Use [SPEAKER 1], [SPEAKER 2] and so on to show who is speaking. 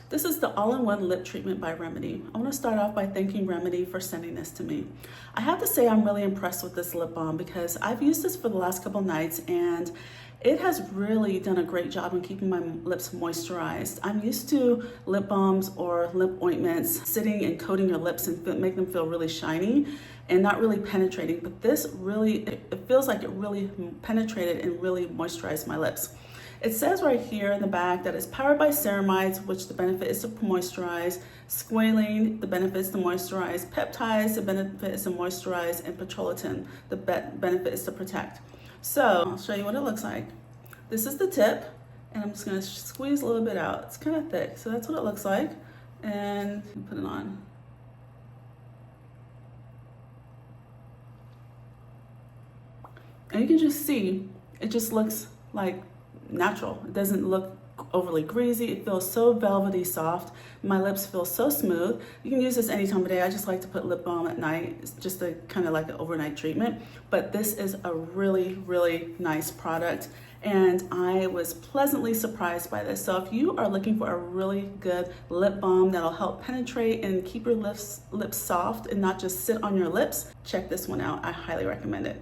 [SPEAKER 1] This is the all-in-one lip treatment by Remedy. I want to start off by thanking Remedy for sending this to me. I have to say I'm really impressed with this lip balm because I've used this for the last couple nights and it has really done a great job in keeping my lips moisturized. I'm used to lip balms or lip ointments sitting and coating your lips and make them feel really shiny and not really penetrating, but this really, it feels like it really penetrated and really moisturized my lips. It says right here in the back that it's powered by Ceramides, which the benefit is to moisturize, Squalane, the benefit is to moisturize, Peptides, the benefit is to moisturize, and Petrolatin, the benefit is to protect. So I'll show you what it looks like. This is the tip, and I'm just gonna squeeze a little bit out. It's kind of thick, so that's what it looks like. And put it on. And you can just see, it just looks like natural. It doesn't look overly greasy. It feels so velvety soft. My lips feel so smooth. You can use this any time of day. I just like to put lip balm at night. It's just a kind of like an overnight treatment. But this is a really, really nice product. And I was pleasantly surprised by this. So if you are looking for a really good lip balm that'll help penetrate and keep your lips soft and not just sit on your lips, check this one out. I highly recommend it.